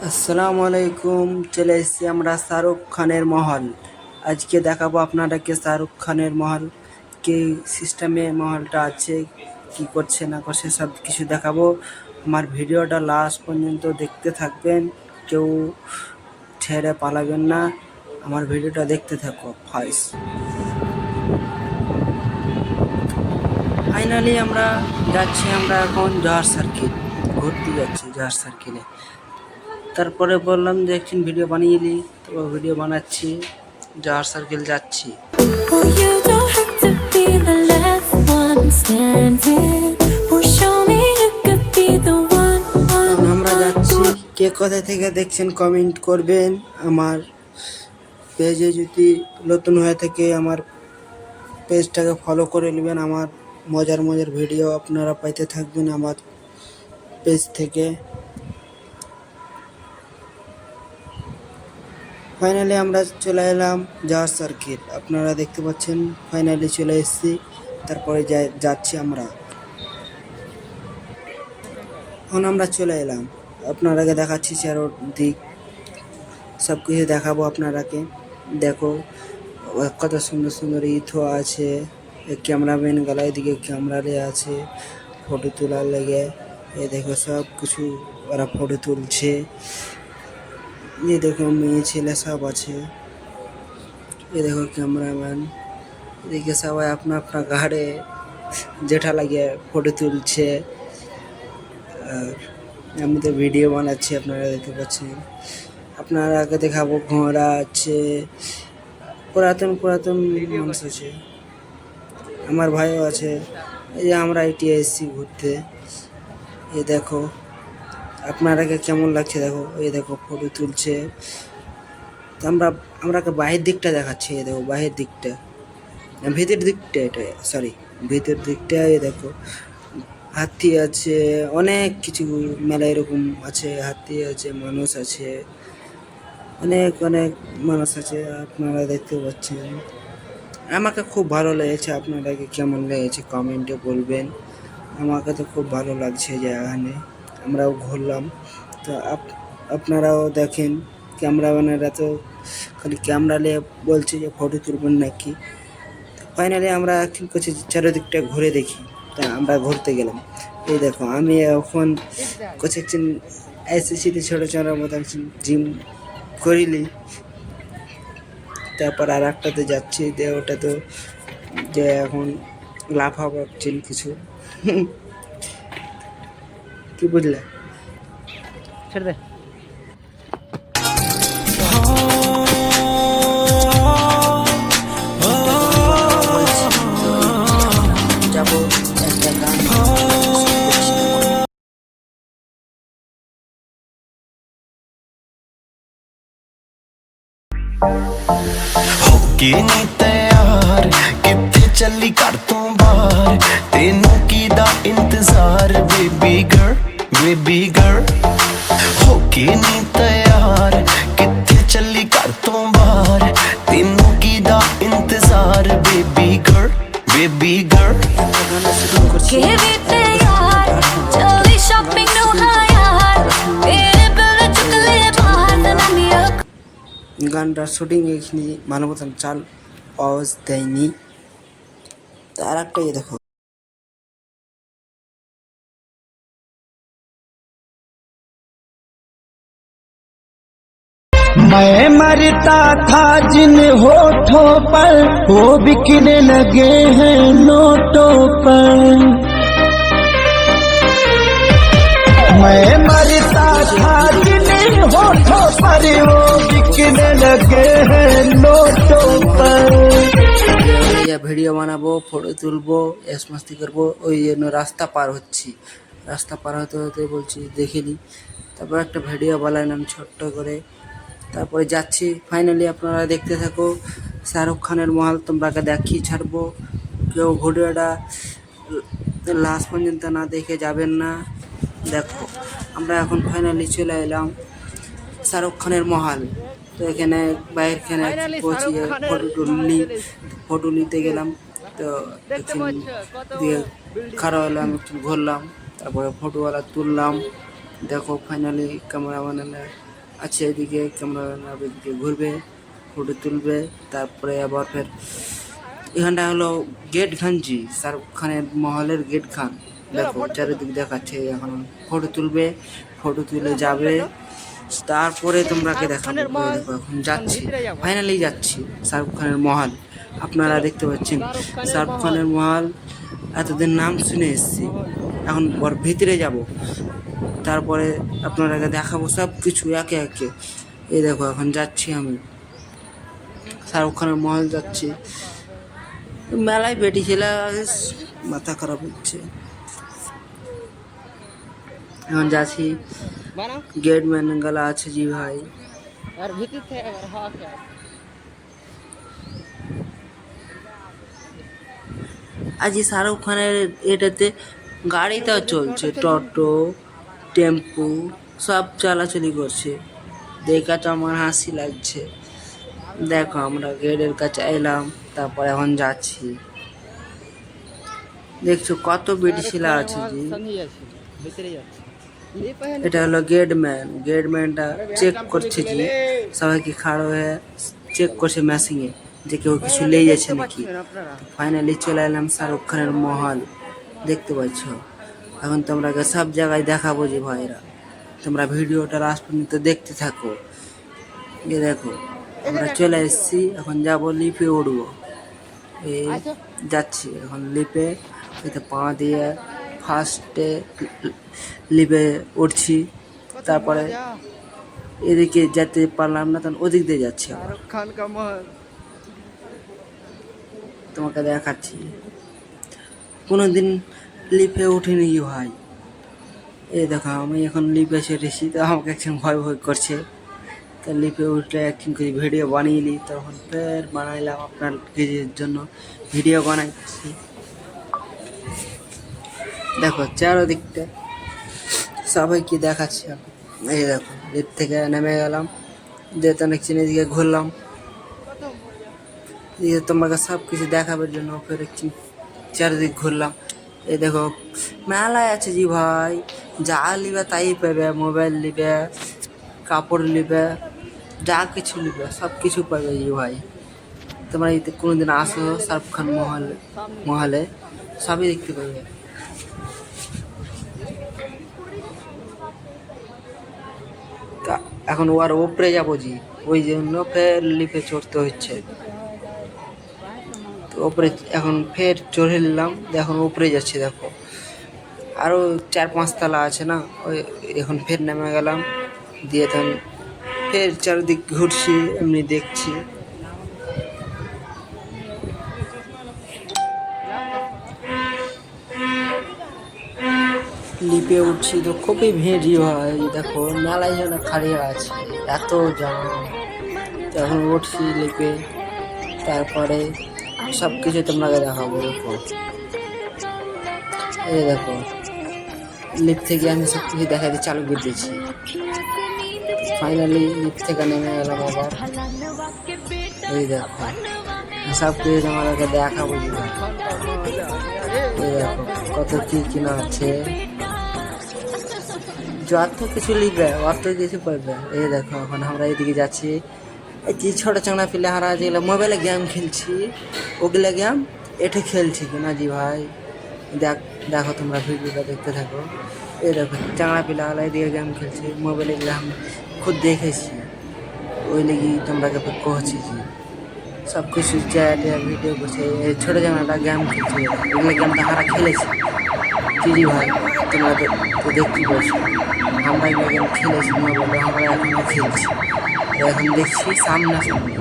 আসসালামু আলাইকুম। চলে এসেছি আমরা শাহরুখ খানের মহল। আজকে দেখাবো আপনাদেরকে শাহরুখ খানের মহল, কি সিস্টেমে মহলটা আছে, কি করছে না করছে সব কিছু দেখাবো। আমার ভিডিওটা লাস্ট পর্যন্ত দেখতে থাকবেন, কেউ ছেড়ে পালাবেন না, আমার ভিডিওটা দেখতে থাকো ফাইস। ফাইনালি আমরা এখন জহার সার্কিল ঘুরতে যাচ্ছি, জহার সার্কিলে। তারপরে বললাম যে একদিন ভিডিও বানিয়ে নিই, তো ভিডিও বানাচ্ছি, জহার সার্কেল যাচ্ছি। আমরা যাচ্ছি, কে কোথা থেকে দেখছেন কমেন্ট করবেন। আমার পেজে যদি নতুন হয়ে থাকে আমার পেজটাকে ফলো করে নেবেন। আমার মজার মজার ভিডিও আপনারা পাইতে থাকবেন আমার পেজ থেকে। ফাইনালি আমরা চলে এলাম জহার সার্কিট, আপনারা দেখতে পাচ্ছেন। ফাইনালি চলে এসেছি, তারপরে যাচ্ছি আমরা। এখন আমরা চলে এলাম, আপনারাকে দেখাচ্ছি চারদিক, সব কিছু দেখাবো আপনারাকে। দেখো কত সুন্দর সুন্দর ইথো আছে, ক্যামেরাম্যান গালায় দিকে ক্যামেরা নিয়ে আছে ফটো তোলার লেগে। এ দেখো সব কিছু ওরা ফটো তুলছে। ये देखो মেয়ে ছেলে সব আছে। ये देखो ক্যামেরাম্যান, এদিকে সবাই আপনা আপনা ঘাড়ে জেঠা লাগিয়ে ফটো তুলছে। আর আমি তো ভিডিও বানাচ্ছি, আপনারা দেখতে পাচ্ছেন। আপনারা আগে দেখাবো ঘোড়া আছে, পুরাতন পুরাতন মানুষ আছে, আমার ভাইও আছে। এই যে আমরা এটি এসেছি ঘুরতে। এ দেখো আপনারাকে কেমন লাগছে, দেখো এই দেখো ফটো তুলছে। তো আমরাকে বাহির দিকটা দেখাচ্ছি, এই দেখো বাহির দিকটা, ভিতর দিকটা, এটা সরি ভিতর দিকটা। এই দেখো হাতি আছে, অনেক কিছু মেলা এরকম আছে, হাতি আছে, মানুষ আছে, অনেক অনেক মানুষ আছে, আপনারা দেখতে পাচ্ছেন। আমাকে খুব ভালো লেগেছে, আপনাদেরকে কেমন লেগেছে কমেন্টে বলবেন। আমাকে তো খুব ভালো লাগছে যে এখানে আমরাও ঘুরলাম। তো আপনারাও দেখেন, ক্যামেরাম্যানেরা তো খালি ক্যামেরা নিয়ে বলছে যে ফটো তুলবেন নাকি। ফাইনালি আমরা এখন করছি চারিদিকটা ঘুরে দেখি। তা আমরা ঘুরতে গেলাম। এই দেখো আমি এখন কোথাও এসেছি ছোটো ছোটোর মতো জিম করিলি। তারপর আর একটাতে যাচ্ছি, যে ওটা তো যে এখন লাফাবো কিছু কি বুঝলে, ছেড়ে দে। যাবো একটা গান होके नी तैयार किथे चली कर तू बाहर तेनू की दा इंतजार बेबी गर्ल होके नी तैयार किथे चली कर तू बाहर तेनू की दा इंतजार baby girl Give it to yaar, chali shopping no hayar, mere bele chukle bahar tanamiya. গানটা শুটিং এখানে ভালো মতন চাল আওয়াজ দেয়নি। আর একটা দেখো, मैं मरता था जिन होठों पर वो बिकने लगे हैं नोटों पर। मैं मरता था जिन होठों पर वो बिकने लगे हैं नोटों पर। ভিডিও বানাবো, ফটো তুলবো, এস মাস্তি করবো, ওই জন্য রাস্তা পার হচ্ছি। রাস্তা পার হতে হতে বলছি দেখিনি, তারপর একটা ভিডিও বানালাম ছোট্ট করে, তারপরে যাচ্ছি। ফাইনালি আপনারা দেখতে থাকো শাহরুখ খানের মহল, তোমরাকে দেখিয়ে ছাড়বো। কেউ ভিডিওটা লাস্ট পর্যন্ত না দেখে যাবেন না। দেখো আমরা এখন ফাইনালি চলে এলাম শাহরুখ খানের মহল। তো এখানে বাইরেখানে পৌঁছিয়ে ফটো নিতে গেলাম। তো দিয়ে খারাপ হলাম, একটু ঘুরলাম, তারপরে ফটোওয়ালা তুললাম। দেখো ফাইনালি ক্যামেরা বানালে আচ্ছা, এদিকে ক্যামেরা এদিকে ঘুরবে, ফটো তুলবে, তারপরে আবার ফের এখানটা হলো গেট খান জি, শাহরুখ খানের মহলের গেট খান। দেখো চারিদিক দেখাচ্ছে, এখন ফটো তুলবে, ফটো তুলে যাবে, তারপরে তোমরাকে দেখাবো। দেখো এখন যাচ্ছি, ফাইনালি যাচ্ছি শাহরুখ খানের মহল। আপনারা দেখতে পাচ্ছেন শাহরুখ খানের মহল, এতদিন নাম শুনে এসেছি, এখন ওর ভিতরে যাব, তারপরে আপনারাকে দেখাবো সব কিছু একে একে। এই দেখো এখন যাচ্ছি আমি শাহরুখ খানের মহল যাচ্ছি। মেলায় বেটি ছেলে মাথা খারাপ হচ্ছে। এখন যাচ্ছি, গেট ম্যান গলা আছে জি ভাই। আজ শাহরুখ খানের এটাতে গাড়িটাও চলছে, টোটো টেম্পু সব চলাচলি করছে, দেখা তো আমার হাসি লাগছে। দেখো আমরা গেটের কাছে এলাম, তারপর এখন যাচ্ছি। দেখছো কত বেটি ছেলে আছে জি। এটা হলো গেটম্যান, গেটম্যানটা চেক করছে জি, সবাইকে খাড়ো হয়ে চেক করছে মেশিনে যে কেউ কিছু লেগে যাচ্ছে নাকি। ফাইনালি চলে এলাম শাহরুখ খানের মহল, দেখতে পাচ্ছ। এখন তোমরাকে সব জায়গায় দেখাবো যে ভাইরা, তোমরা ভিডিওটা লাস্ট পর্যন্ত দেখতে থাকো। এ দেখো আমরা চলে এসেছি, এখন যাবো লিফে উঠবো। এই যাচ্ছি এখন লিফে, এতে পা দিয়ে ফার্স্টে লিফে উঠছি, তারপরে এদিকে যেতে পারলাম না, তখন ওদিক দিয়ে যাচ্ছি আবার। তোমাকে দেখাচ্ছি, কোনোদিন লিফে উঠিনি কি ভাই। এই দেখো আমি এখন লিফে এসে এসেছি, তো আমাকে একজন ভয় ভয় করছে, তো লিফে উঠলে একদিন করে ভিডিও বানিয়ে নিই, তখন ফের বানাইলাম আপনার নিজের জন্য ভিডিও বানাইছি। দেখো চারোদিকটা সবাইকে দেখাচ্ছি আমি। এই দেখো লিফট থেকে নেমে গেলাম, দিয়ে তো অনেক চিনে দিকে ঘুরলাম, দিয়ে তোমাকে সব কিছু দেখাবার জন্য ফের একটু চারিদিক ঘুরলাম। এই দেখো মেলায় আছে জি ভাই, যা লিবে তাই পাবে, মোবাইল লিবে, কাপড় লিবে, যা কিছু লিবে সব কিছু পাবে জি ভাই। তোমরা যদি কোনোদিন আসো শাহরুখ খান মহলে সবই দেখতে পাবে। এখন ওর ওপরে যাবো জি, ওই জন্য ফের লিফে চড়তে হচ্ছে। তো ওপরে এখন ফের চড়ে নিলাম, এখন উপরে যাচ্ছি। দেখো আরও 4-5 তলা আছে না, ওই এখন ফের নেমে গেলাম, দিয়ে তখন ফের চারিদিক ঘুরছি, এমনি দেখছি। লিপে উঠছি তো খুবই ভিড় হয়, দেখো মেলায় যেন খালি আছে, এত জাম। এখন উঠছি লিপে, তারপরে সব কিছু তোমাকে দেখাবো। দেখো এই দেখো লিফট থেকে আমি সব কিছু দেখাতে চালু করে দিয়েছি। ফাইনালি লিফট থেকে নেমে গেলাম আবার। এই দেখো সব কিছু তোমাদেরকে দেখাবো। এই দেখো কত কি কিনা আছে, যত কিছু লিখবে অত কিছু পাইবে। এই দেখো এখন আমরা এদিকে যাচ্ছি, এই যে ছোটো চাংড়া পিলে হারা যেগুলো মোবাইলে গেম খেলছি, ওগুলো গেম এটা খেলছি কিনা জি ভাই। দেখো তোমরা ভিডিওটা দেখতে থাকো। এই দেখো চাংড়া পিলাগুলো এদিকে গেম খেলছি, মোবাইলে গেলে আমি খুদ দেখেছি, ওই লেগে তোমরা কহছি যে সব কিছু চ্যাট ভিডিও করছে। এই ছোটো চাংড়াটা গেম খেলছে, এগুলো গেমটা হারা খেলেছি কি জি ভাই, তোমরা তো দেখতে পাচ্ছ। আমরা এগুলো গেম খেলেছি মোবাইলে, আমরা এখনও খেলছি, এখন দেখছি সামনাসামনি।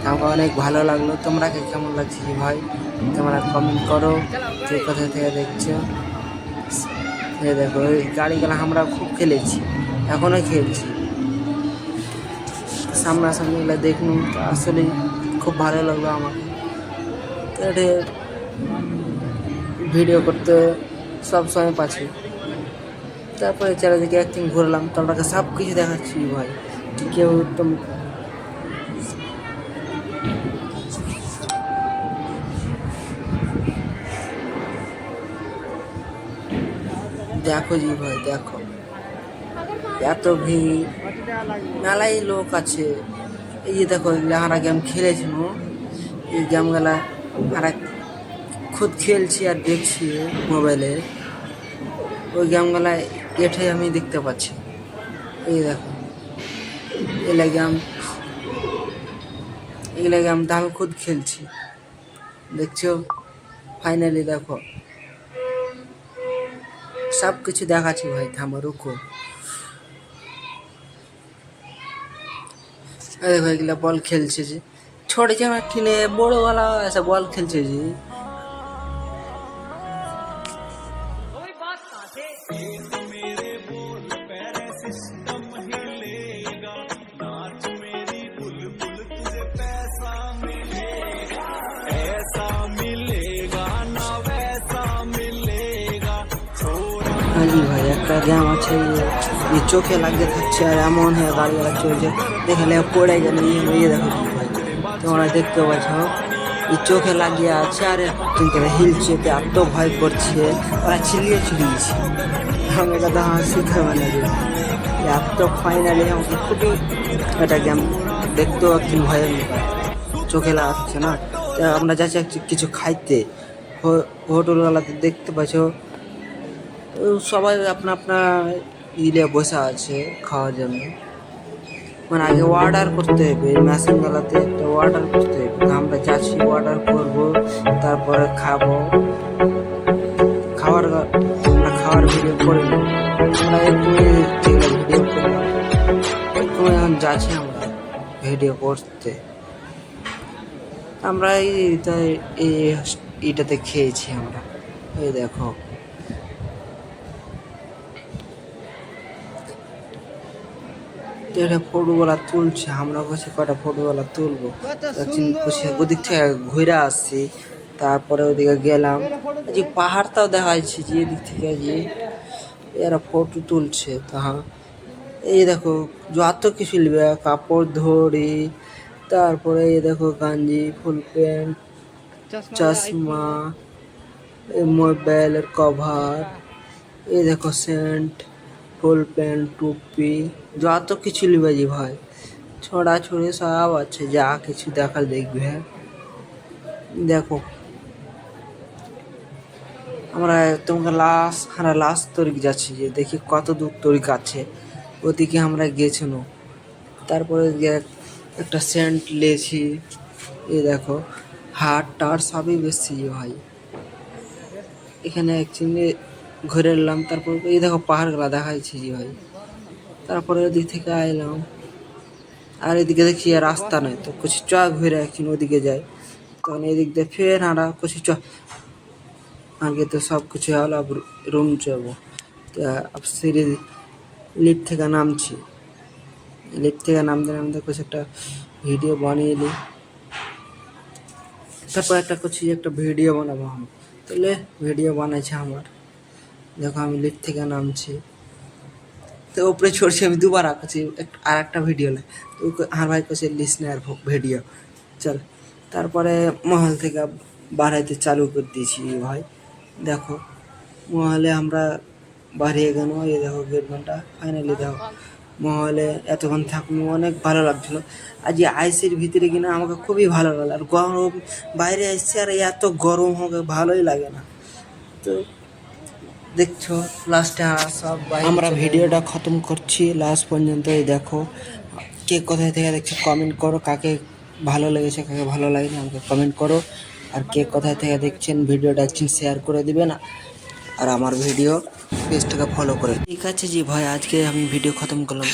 আমাকে অনেক ভালো লাগলো। তোমরা কেমন লাগছে জি ভাই, তোমরা কমেন্ট করো যে কোথা থেকে দেখছো। এই দেখো এই গাড়িগুলো আমরা খুব খেলেছি, এখনও খেলছি। সামনাসামনিগুলো দেখুন, তো আসলে খুব ভালো লাগলো আমাকে। তো এটা ভিডিও করতে সব সময় পাচ্ছি। তারপরে চারিদিকে একদিন ঘুরলাম, তোমরা সব কিছু দেখাচ্ছি ভাই। কেউ দেখো জি ভাই, দেখো এত ভিড়। মেলাই লোক আছে। এই যে দেখো এগুলা আমরা গেম খেলেছিল, এই গেমগুলা আমরা খুদ খেলছি আর দেখছি মোবাইলে। ওই গেমগুলা এঠে আমি দেখতে পাচ্ছি। এই দেখো এগুলা গেম তো আমি খুদ খেলছি, দেখছো। ফাইনালি দেখো সব কিছু দেখাচ্ছি ভাই, থামো রুকো। দেখো এগুলা বল খেলছে যে, ছোট জামা কিনে বড় वाला ऐसा বল খেলছে যে। হ্যাঁ জি ভাই, একটা গেম আছে ये চোখে লাগিয়ে থাকছে আর এমন হয়ে গাড়িওয়ালা চলছে, দেখলে পড়ে গেলে ইয়ে দেখো ভাই, তোমরা দেখতে পাচ্ছ এই চোখে লাগিয়ে আছে আর কিন্তু হিলছে, এত ভয় করছে, ওরা চিল্লিয়েছে। আমাকে কথা হাসি খাবে না রে, এত ফাইনালি আমাকে খুবই একটা গেম দেখতেও একটু ভয় চোখে লাগাচ্ছে না। তা আমরা যাচ্ছি কিছু খাইতে, হোটেলওয়ালাতে দেখতে পাচ্ছ সবাই আপনা আপনা ইলে বসে আছে খাওয়ার জন্য। মানে আগে অর্ডার করতে হবে, মেশিনওয়ালাতে একটা অর্ডার করতে হবে। আমরা যাচ্ছি অর্ডার করব, তারপরে খাবো। আমরা খাওয়ার ভিডিও করে নেব। আমরা একটু ভিডিও করলাম, একটু এখন যাচ্ছি আমরা ভিডিও করতে। আমরা এইটাতে খেয়েছি আমরা। এই দেখো এটা ফটোগুলা তুলছে, আমরা বসে কটা ফটোগুলা তুলবো। ওদিক থেকে ঘুরে আসছি, তারপরে ওদিকে গেলাম, যে পাহাড়টাও দেখা যাচ্ছে যে এদিক থেকে যে এরা ফটো তুলছে। তাহা এই দেখো যত কিছু নিবে, কাপড় ধরি, তারপরে এই দেখো গাঞ্জি, ফুল প্যান্ট, চশমা, মোবাইলের কভার, এই দেখো সেন্ট, ফুল প্যান্ট, টুপি, যত কিছু লিবাজি ভাই, ছড়া ছড়ি সব আছে, যা কিছু দেখার দেখবে। দেখো আমরা তোমাকে লাস্ট তরিক যাচ্ছি, যে দেখি কত দূর তরিক আছে। ওদিকে আমরা গেছিল, তারপরে একটা সেন্ট লেছি। এই দেখো হাট টাট সবই বেশি ভাই, এখানে অ্যাকচুয়ালি ঘুরে এলাম। তারপর এই দেখো পাহাড়গুলা দেখাচ্ছি যে ভাই, তারপরে ওদিক থেকে আইলাম, আর এদিকে দেখি রাস্তা নেই, তো কিছু চ ঘুরে একদিন ওদিকে যাই। তখন এদিক দিয়ে ফের আমরা কিছু চ আগে তো সব কিছু হলো, अब রুম যাবো। তো সিঁড়ি লিফট থেকে নামছি, লিফট থেকে নামতে নামতে কিছু একটা ভিডিও বানিয়ে নিই, তারপর একটা ভিডিও বানাবো আমি। তাহলে ভিডিও বানাইছে আমার। দেখো আমি লিফট থেকে নামছি, তো উপরে চড়ছি আমি দুবার আঁকছি আর একটা ভিডিও নেই, তো আর ভাই কাছে লিসনার ভিডিও চল। তারপরে মহল থেকে বাড়াইতে চালু করে দিয়েছি ভাই। দেখো মহলে আমরা বাড়িয়ে গেল, এই দেখো গেট ঘন্টা। ফাইনালি দেখো মহলে এতক্ষণ থাকলো, অনেক ভালো লাগছিলো। আর যে আইসির ভিতরে কিনা আমাকে খুবই ভালো লাগলো, আর গরম বাইরে আসছে আর এত গরম হবে ভালোই লাগে না। তো দেখছো লাস্টে সব আমরা ভিডিওটা খতম করছি লাস্ট পর্যন্ত। এই দেখো কে কোথায় থেকে দেখছো কমেন্ট করো, কাকে ভালো লেগেছে কাকে ভালো লাগেনি আমাকে কমেন্ট করো। আর কে কোথায় থেকে দেখছেন ভিডিওটা শেয়ার করে দিবেন, আর আমার ভিডিও পেজটাকে ফলো করে। ঠিক আছে জি ভাই, আজকে আমি ভিডিও খতম করলাম।